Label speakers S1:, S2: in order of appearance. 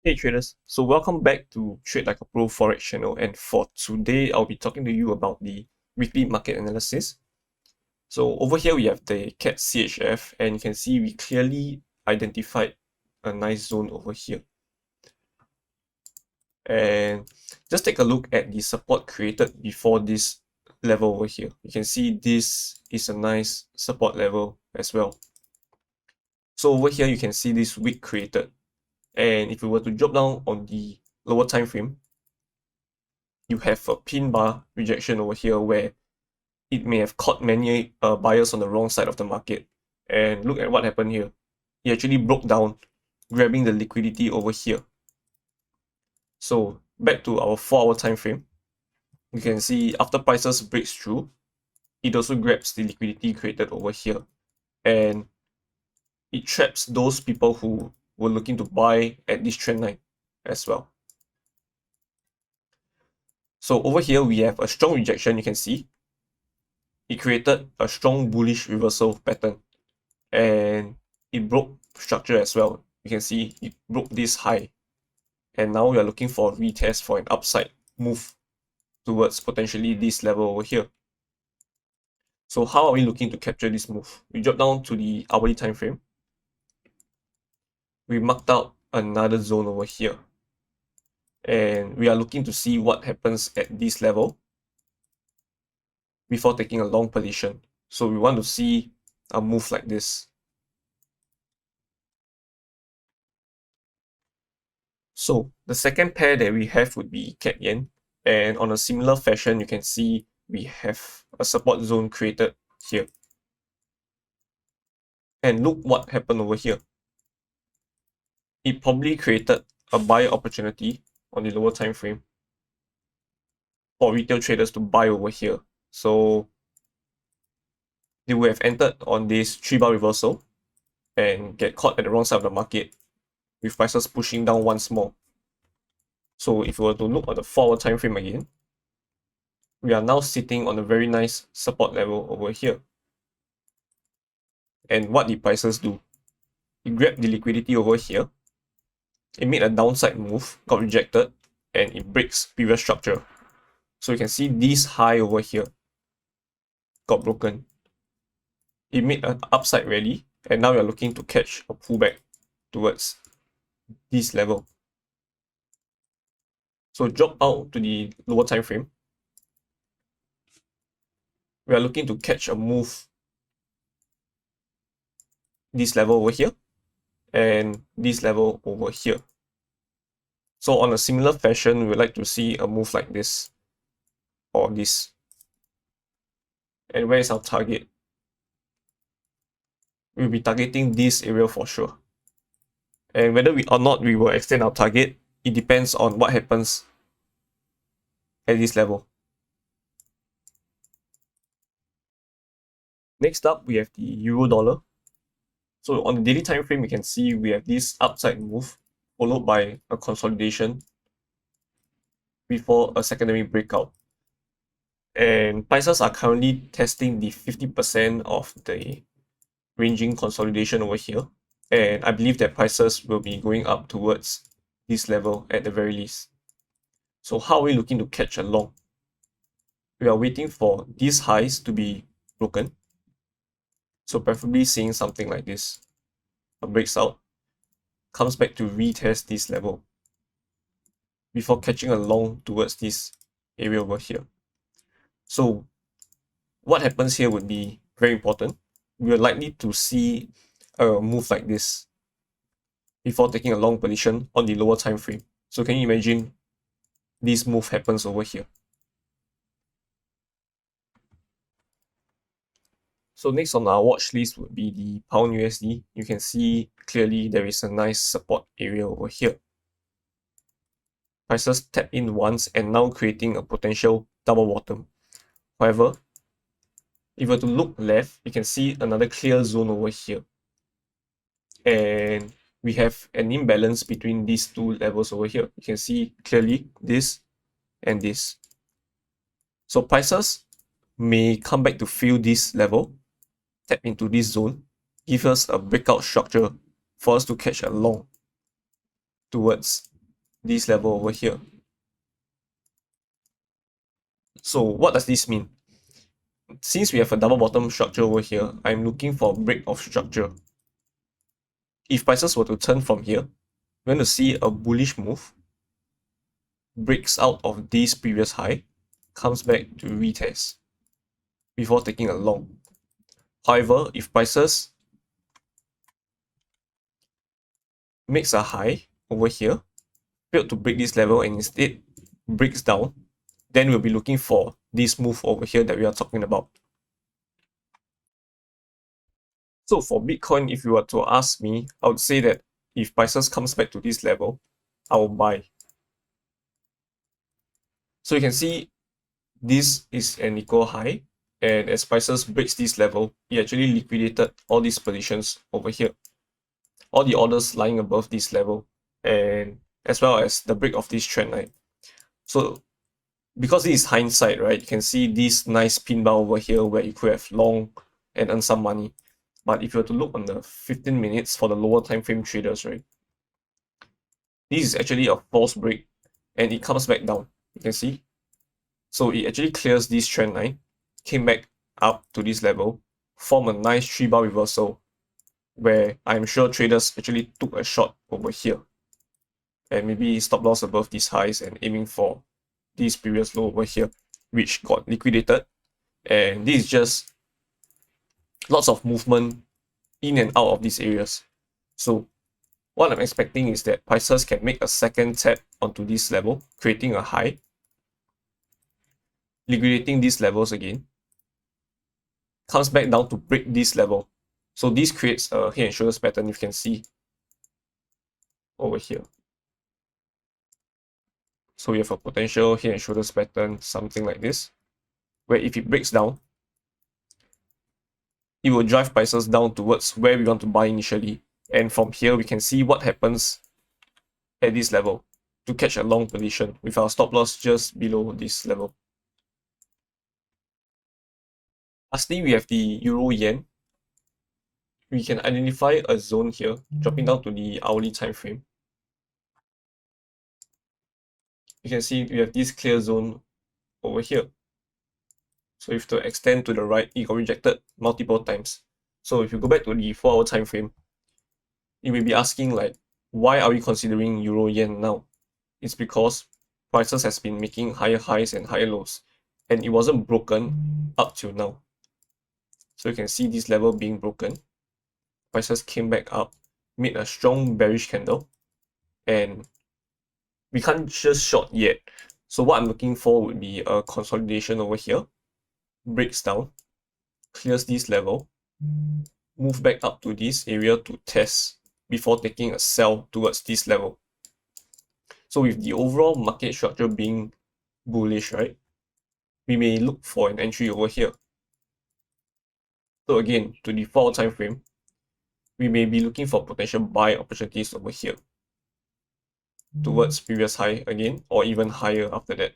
S1: Hey traders, so welcome back to Trade Like a Pro Forex channel, and for today I'll be talking to you about the weekly market analysis. So over here we have the CADCHF, and you can see we clearly identified a nice zone over here. And just take a look at the support created before this level over here. You can see this is a nice support level as well. So over here you can see this wick created. And if we were to drop down on the lower time frame, you have a pin bar rejection over here where it may have caught many buyers on the wrong side of the market. And look at what happened here. It actually broke down, grabbing the liquidity over here. So back to our 4-hour time frame, you can see after prices breaks through, it also grabs the liquidity created over here. And it traps those people who were looking to buy at this trend line as well. So over here we have a strong rejection. You can see it created a strong bullish reversal pattern, and it broke structure as well. You can see it broke this high, and now we are looking for a retest for an upside move towards potentially this level over here. So how are we looking to capture this move? We drop down to the hourly time frame. We marked out another zone over here, and we are looking to see what happens at this level before taking a long position. So we want to see a move like this. So the second pair that we have would be CAD Yen, and on a similar fashion you can see we have a support zone created here. And look what happened over here. It probably created a buy opportunity on the lower time frame for retail traders to buy over here. So they would have entered on this 3-bar reversal and get caught at the wrong side of the market with prices pushing down once more. So if we were to look at the 4-hour time frame again, we are now sitting on a very nice support level over here. And what did prices do? It grabbed the liquidity over here. It made a downside move, got rejected, and it breaks previous structure. So you can see this high over here got broken. It made an upside rally, and now we are looking to catch a pullback towards this level. So drop out to the lower time frame. We are looking to catch a move this level over here and this level over here. So on a similar fashion, we would like to see a move like this or this. And where is our target? We'll be targeting this area for sure. And whether we or not we will extend our target, it depends on what happens at this level. Next up, we have the euro dollar. So on the daily time frame, you can see we have this upside move followed by a consolidation before a secondary breakout. And prices are currently testing the 50% of the ranging consolidation over here. And I believe that prices will be going up towards this level at the very least. So how are we looking to catch a long? We are waiting for these highs to be broken. So preferably seeing something like this. A breaks out, comes back to retest this level before catching a long towards this area over here. So what happens here would be very important. We are likely to see a move like this before taking a long position on the lower time frame. So can you imagine this move happens over here? So next on our watch list would be the pound USD. You can see clearly there is a nice support area over here. Prices tap in once and now creating a potential double bottom. However, if we were to look left, you can see another clear zone over here. And we have an imbalance between these two levels over here. You can see clearly this and this. So prices may come back to fill this level, tap into this zone, give us a breakout structure for us to catch a long towards this level over here. So what does this mean? Since we have a double bottom structure over here, I'm looking for a break of structure. If prices were to turn from here, we're going to see a bullish move, breaks out of this previous high, comes back to retest before taking a long. However, if prices makes a high over here, failed to break this level and instead breaks down, then we'll be looking for this move over here that we are talking about. So for Bitcoin, if you were to ask me, I would say that if prices comes back to this level, I will buy. So you can see this is an equal high, and as prices breaks this level, it actually liquidated all these positions over here, all the orders lying above this level, and as well as the break of this trend line. So because this is hindsight, right, you can see this nice pin bar over here where you could have long and earn some money. But if you were to look on the 15 minutes for the lower time frame traders, right, this is actually a false break and it comes back down. You can see. So it actually clears this trend line, came back up to this level, form a nice 3-bar reversal where I'm sure traders actually took a shot over here and maybe stop loss above these highs and aiming for this previous low over here, which got liquidated. And this is just lots of movement in and out of these areas. So what I'm expecting is that prices can make a second tap onto this level, creating a high, liquidating these levels again, comes back down to break this level. So this creates a head and shoulders pattern, you can see over here. So we have a potential head and shoulders pattern, something like this, where if it breaks down, it will drive prices down towards where we want to buy initially. And from here, we can see what happens at this level to catch a long position with our stop loss just below this level. Lastly, we have the Euro Yen. We can identify a zone here, dropping down to the hourly time frame. You can see we have this clear zone over here. So if to extend to the right, it got rejected multiple times. So if you go back to the 4-hour time frame, you may be asking like, why are we considering Euro Yen now? It's because prices has been making higher highs and higher lows, and it wasn't broken up till now. So you can see this level being broken. Prices came back up, made a strong bearish candle, and we can't just short yet. So what I'm looking for would be a consolidation over here, breaks down, clears this level, move back up to this area to test before taking a sell towards this level. So with the overall market structure being bullish, right, we may look for an entry over here. So again, to the 4-hour time frame, we may be looking for potential buy opportunities over here towards previous high again, or even higher after that.